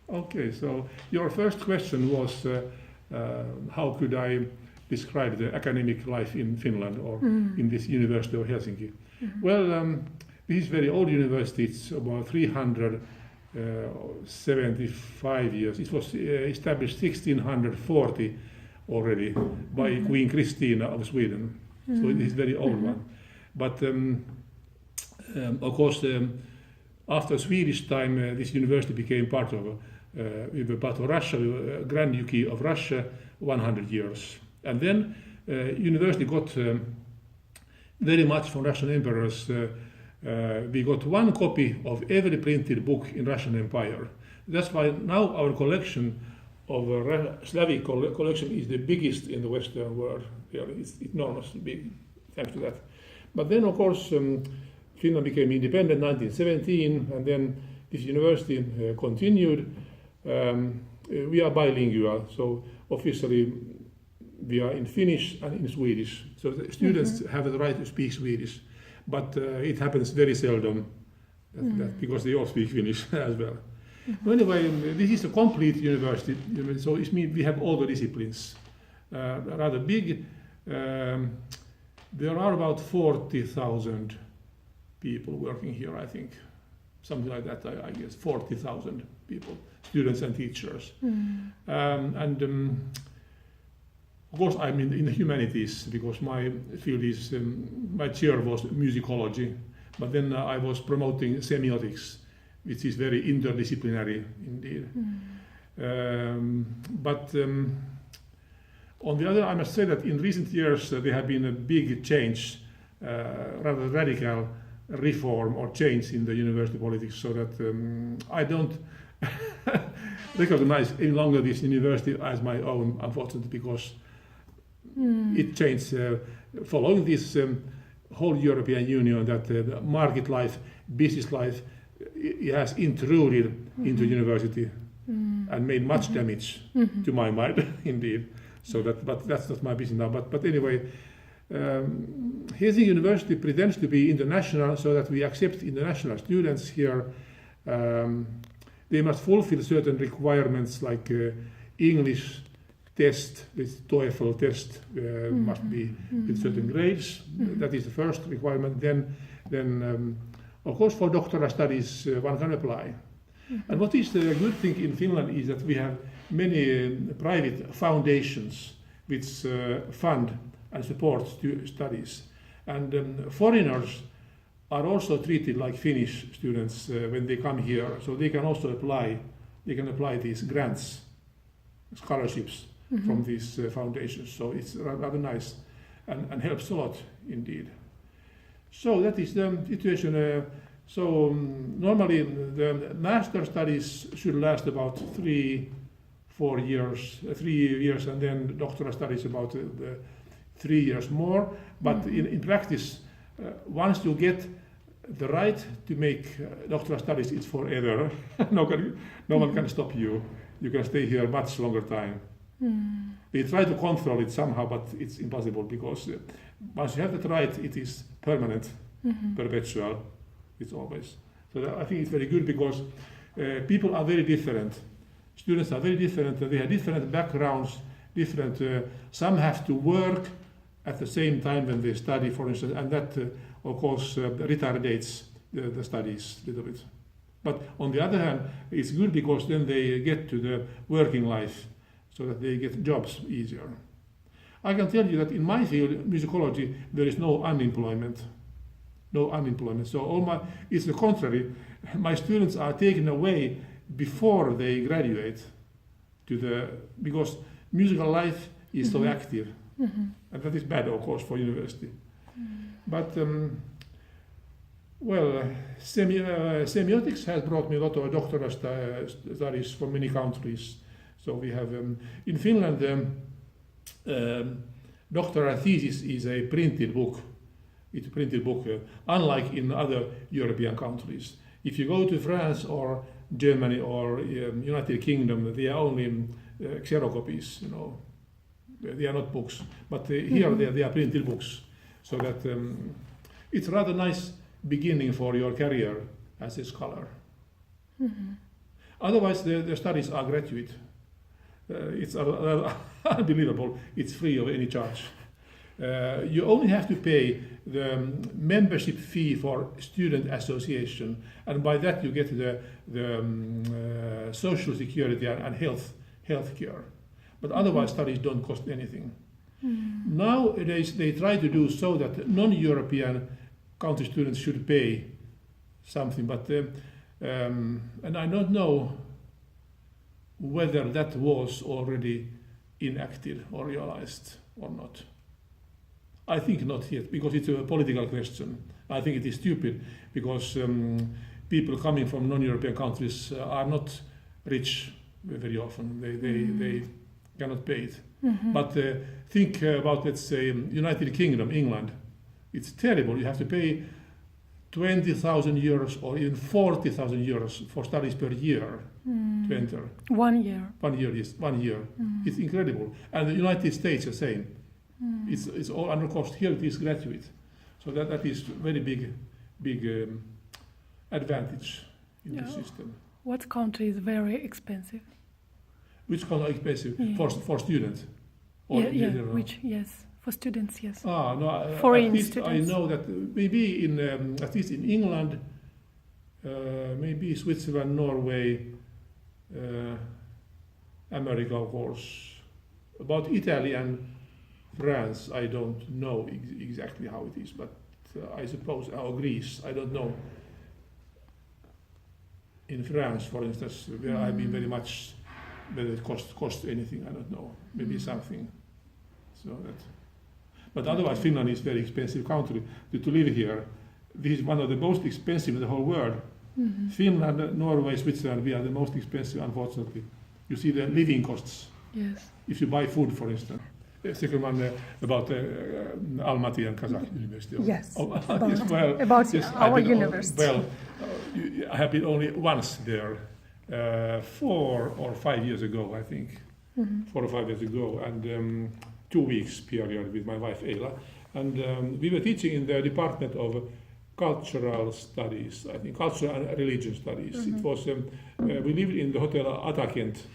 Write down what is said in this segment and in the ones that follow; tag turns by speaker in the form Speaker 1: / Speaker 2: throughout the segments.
Speaker 1: Okay, so your first question was how could I describe the academic life in Finland or in this University of Helsinki? Well, this is very old university. It's about 375 years. It was established 1640 already by Queen Christina of Sweden. So it is a very old one. But of course, after Swedish time, this university became part of Russia, Grand Duchy of Russia, 100 years. And then university got very much from Russian emperors. We got one copy of every printed book in Russian Empire. That's why now our collection of Slavic collection is the biggest in the Western world. Really, it's enormously big, thanks to that. But then, of course, Finland became independent in 1917, and then this university continued. We are bilingual, so officially we are in Finnish and in Swedish. So the students have the right to speak Swedish, but it happens very seldom that because they all speak Finnish as well. Anyway, this is a complete university, so it means we have all the disciplines. Rather big. There are about 40,000 people working here, I think. Something like that, I guess. 40,000 people, students and teachers. Of course, I'm in the humanities because my field is, my chair was musicology, but then I was promoting semiotics, which is very interdisciplinary indeed. But on the other, I must say that in recent years there have been a big change, rather radical reform or change in the university politics, so that I don't recognize any longer this university as my own, unfortunately, because it changed following this whole European Union that market life, business life, it has intruded into university and made much damage to my mind, indeed. So that, but that's not my business now. But anyway, Helsinki University pretends to be international, so that we accept international students here. They must fulfill certain requirements like English test, this TOEFL test must be with certain grades. That is the first requirement. Then of course, for doctoral studies, one can apply. And what is the good thing in Finland is that we have many private foundations which fund and support studies. And foreigners are also treated like Finnish students when they come here, so they can also apply. They can apply these grants, scholarships from these foundations. So it's rather nice and helps a lot indeed. So that is the situation. Normally the master studies should last about 3-4 years, 3 years, and then doctoral studies about 3 years more. But in practice, once you get the right to make doctoral studies, it's forever. No one can stop you. You can stay here much longer time. We try to control it somehow, but it's impossible because once you have that right, it is permanent, perpetual. It's always. So I think it's very good because people are very different. Students are very different. They have different backgrounds, different. Some have to work at the same time when they study, for instance, and that, of course, retardates the studies a little bit. But on the other hand, it's good because then they get to the working life, so that they get jobs easier. I can tell you that in my field, musicology, there is no unemployment. No unemployment. So it's the contrary. My students are taken away before they graduate because musical life is so active. And that is bad, of course, for university. But, semiotics has brought me a lot of doctoral studies from many countries. So we have, in Finland, doctoral thesis is a printed book. It's a printed book, unlike in other European countries. If you go to France or Germany or United Kingdom, they are only xerocopies, They are not books. But here they are printed books. So that it's rather nice beginning for your career as a scholar. Otherwise, the studies are gratuite. It's unbelievable. It's free of any charge. You only have to pay the membership fee for student association, and by that you get the social security and health care. But otherwise, studies don't cost anything. Nowadays, they try to do so that non-European country students should pay something, but and I don't know whether that was already enacted or realized or not. I think not yet, because it's a political question. I think it is stupid, because people coming from non-European countries are not rich very often. They cannot pay it. But think about, let's say, United Kingdom, England. It's terrible. You have to pay 20,000 euros or even 40,000 euros for studies per year to enter.
Speaker 2: 1 year.
Speaker 1: 1 year, yes, 1 year. It's incredible. And the United States the same. It's all under cost. Here it is gratuite. So that is very big advantage in the system.
Speaker 2: What country is very expensive?
Speaker 1: Which country is expensive for students? Or
Speaker 2: which, yes. For students, yes.
Speaker 1: No,
Speaker 2: Foreign
Speaker 1: at least
Speaker 2: students.
Speaker 1: I know that maybe in at least in England, maybe Switzerland, Norway, America, of course. About Italy and France, I don't know exactly how it is, but I suppose, or Greece, I don't know. In France, for instance, where I've been very much, whether it cost anything, I don't know. Maybe something. So that. But otherwise, Finland is a very expensive country to live here. This is one of the most expensive in the whole world. Finland, Norway, Switzerland, we are the most expensive, unfortunately. You see the living costs.
Speaker 2: Yes.
Speaker 1: If you buy food, for instance. The second one about Almaty and Kazakh University.
Speaker 2: Yes.
Speaker 1: About
Speaker 2: yes, our university.
Speaker 1: I have been only once there, 4 or 5 years ago, I think. 4 or 5 years ago, and 2 weeks period with my wife Eero, and we were teaching in the Department of Cultural Studies, I think, Cultural and Religion Studies. It was we lived in the hotel Atakent,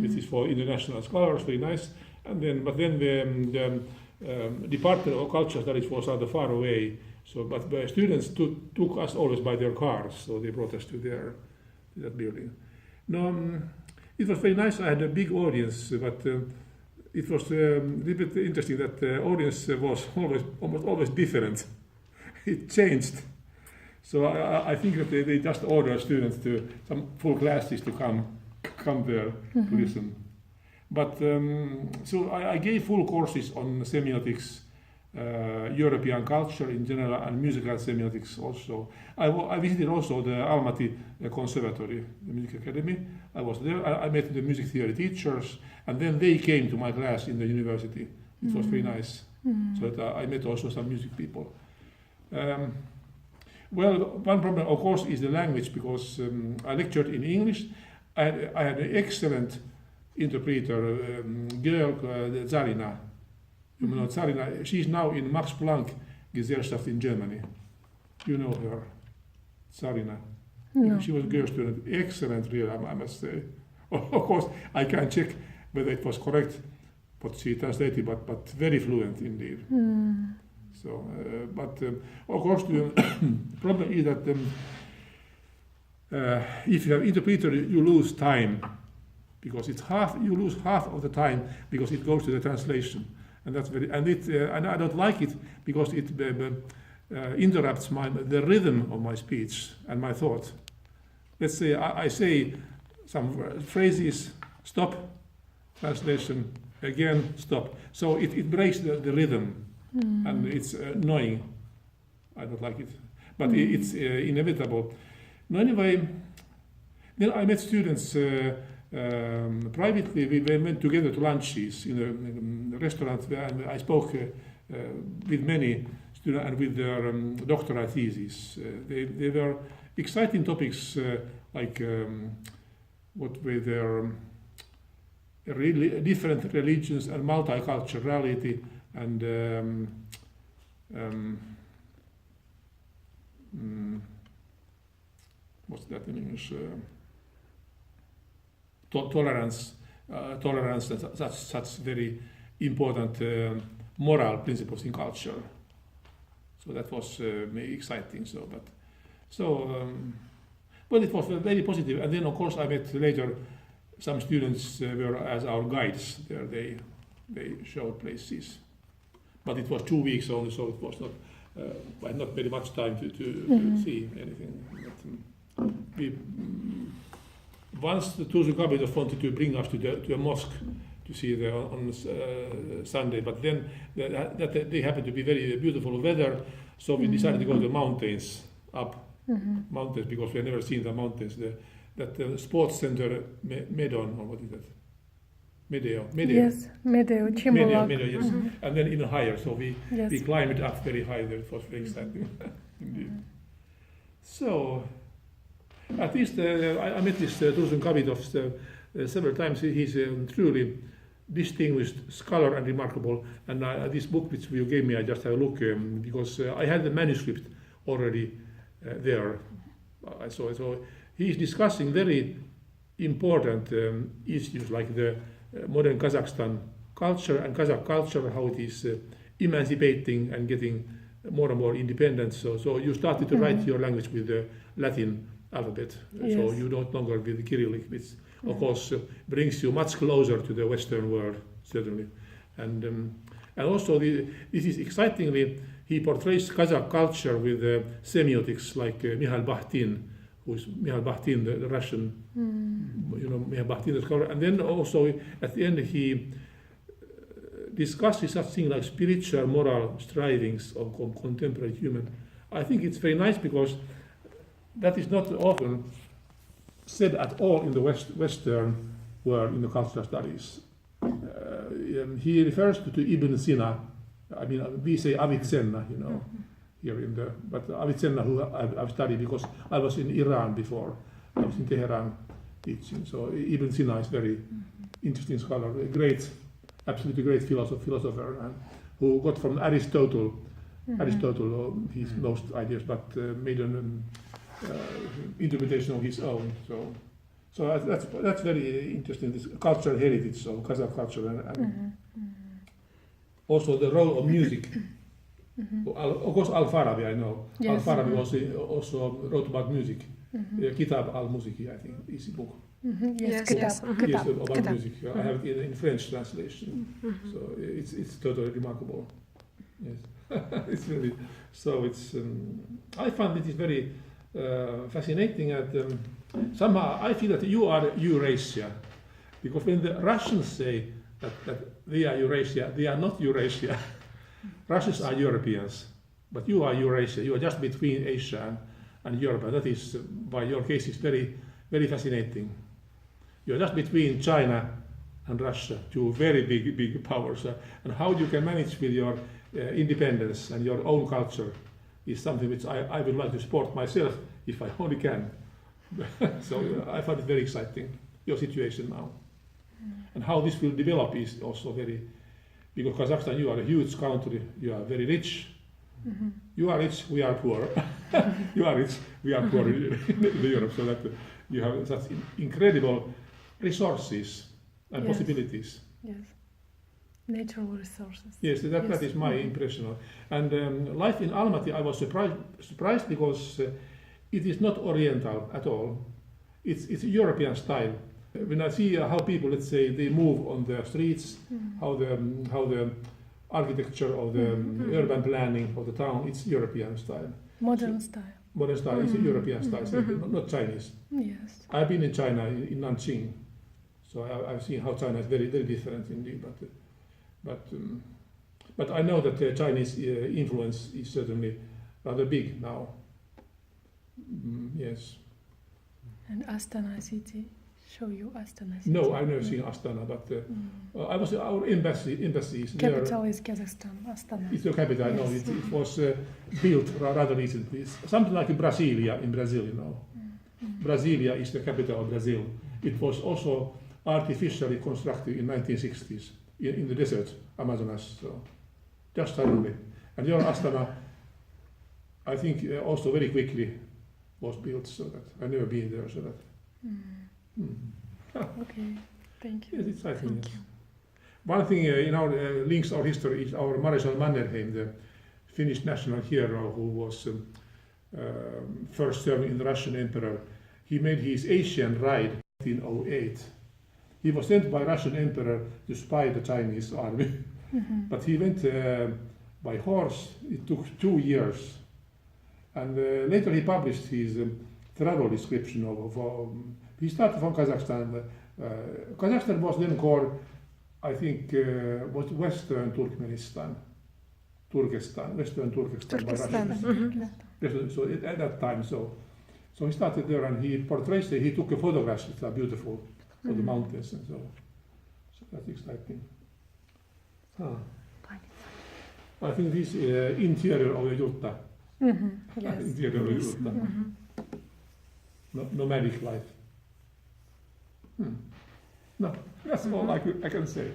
Speaker 1: which is for international scholars, very nice. And then, but then the Department of Cultural Studies was rather far away. So, but the students took us always by their cars, so they brought us to that building. No, it was very nice. I had a big audience, but. It was a little bit interesting that the audience was almost always different. It changed. So I think that they just ordered students to some full classes to come there to listen. But so I gave full courses on semiotics, European culture in general, and musical semiotics also. I visited also the Almaty Conservatory, the music academy. I was there. I met the music theory teachers, and then they came to my class in the university. It was very nice. So that I met also some music people. Well, one problem, of course, is the language, because I lectured in English. I had an excellent interpreter, girl, Zarina. You know Zarina, she's now in Max Planck Gesellschaft in Germany. You know her, Zarina. No. She was a girl student, excellent, really, I must say. Of course, I can't check whether it was correct what she translated, but very fluent indeed. So, but of course, the problem is that if you have interpreter, you lose time, because it's you lose half of the time because it goes to the translation. And that's and I don't like it, because it interrupts the rhythm of my speech and my thought. Let's say I say some phrases, stop, translation, again, stop. So it breaks the rhythm, and it's annoying. I don't like it, but it's inevitable. No, anyway, then I met students privately. We went together to lunches in a restaurant where I spoke with many students and with their doctoral theses. They were exciting topics like what were their really different religions and multiculturality and what's that in English? tolerance, and such very important moral principles in culture. So that was exciting. But it was very positive. And then of course I met later some students were as our guides there. They showed places, but it was 2 weeks only, so it was not. I had not very much time to see anything. But, once the Turku Capital wanted to bring us to a mosque to see on Sunday, but then that they happened to be very beautiful weather, so we decided to go to the mountains, mountains, because we had never seen the mountains. That sports center Medon, or what is that? Medeo.
Speaker 2: Yes, Medeo, Chimolak.
Speaker 1: Medeo, yes. And then even higher, so we climbed up very high there. It was very exciting. Indeed. So, at least I met this Tursun Kavitov several times. He's a truly distinguished scholar and remarkable. And this book which you gave me, I just had a look because I had the manuscript already there. So he's discussing very important issues like the modern Kazakhstan culture and Kazakh culture, how it is emancipating and getting more and more independent. So you started to write your language with the Latin alphabet, so you don't longer with the Cyrillic, which of course brings you much closer to the Western world, certainly. And also this is excitingly, he portrays Kazakh culture with semiotics like Mikhail Bakhtin, who is Mikhail Bakhtin, the Russian, Mikhail Bakhtin, the scholar. And then also at the end he discusses such things like spiritual, moral strivings of contemporary human. I think it's very nice because that is not often said at all in the Western world in the cultural studies. He refers to Ibn Sina. I mean, we say Avicenna, here in the, but Avicenna, who I've studied because I was in Iran before. I was in Tehran teaching. So Ibn Sina is very interesting scholar, a great, absolutely great philosopher, and who got from Aristotle his most ideas, but made an interpretation of his own. So that's very interesting. This cultural heritage of Kazakh culture and also the role of music. Of course, Al-Farabi, I know. Yes. Al-Farabi also wrote about music. Kitab al-Musiki, I think, is a book.
Speaker 2: Yes,
Speaker 1: Yes, about music. I have it in French translation. So it's totally remarkable. Yes, it's really. So it's. I find it is very fascinating, and somehow I feel that you are Eurasia, because when the Russians say that they are Eurasia, they are not Eurasia. Russians are Europeans, but you are Eurasia. You are just between Asia and Europe, and that is why your case is very, very fascinating. You are just between China and Russia, two very big powers, and how you can manage with your independence and your own culture is something which I would like to support myself if I only can. So I find it very exciting, your situation now. And how this will develop is also very, because Kazakhstan, you are a huge country, you are very rich. You are rich, we are poor. You are rich, we are poor in Europe, so that you have such incredible resources and possibilities.
Speaker 2: Yes, natural resources.
Speaker 1: Yes, that is my impression. And life in Almaty, I was surprised because it is not Oriental at all. It's European style. When I see how people, let's say, they move on the streets, how the architecture of the urban planning of the town, it's European style.
Speaker 2: Modern style.
Speaker 1: Modern style, it's a European style, not Chinese.
Speaker 2: Yes.
Speaker 1: I've been in China, in Nanjing, so I've seen how China is very, very different indeed. But I know that the Chinese influence is certainly rather big now. Yes.
Speaker 2: And Astana city. Show you Astana city.
Speaker 1: No, I've never seen Astana, but I was our embassy is
Speaker 2: capital
Speaker 1: there.
Speaker 2: Is Kazakhstan, Astana.
Speaker 1: It's the capital. Yes. No, it was built rather recently. It's something like Brasilia in Brazil, Brasilia is the capital of Brazil. It was also artificially constructed in 1960s in the desert, Amazonas. So just suddenly, and your Astana, I think, also very quickly was built. So that I've never been there. So that.
Speaker 2: Okay, thank you.
Speaker 1: Yes, it's exciting.
Speaker 2: Thank
Speaker 1: Yes.
Speaker 2: you.
Speaker 1: One thing in our links our history is our Marshal Mannerheim, the Finnish national hero who was first serving in the Russian Emperor. He made his Asian ride in 1908. He was sent by Russian Emperor to spy the Chinese army, but he went by horse. It took 2 years, and later he published his travel description of he started from Kazakhstan. Kazakhstan was then called, I think, was Western Turkmenistan, Western Turkestan by Russians. So at that time, so he started there and he portrays it. He took a photographs that are beautiful of the mountains and so that's exciting. I think this interior of the yurta,
Speaker 2: Yes.
Speaker 1: interior of the yurta, nomadic life. No, that's all I can say.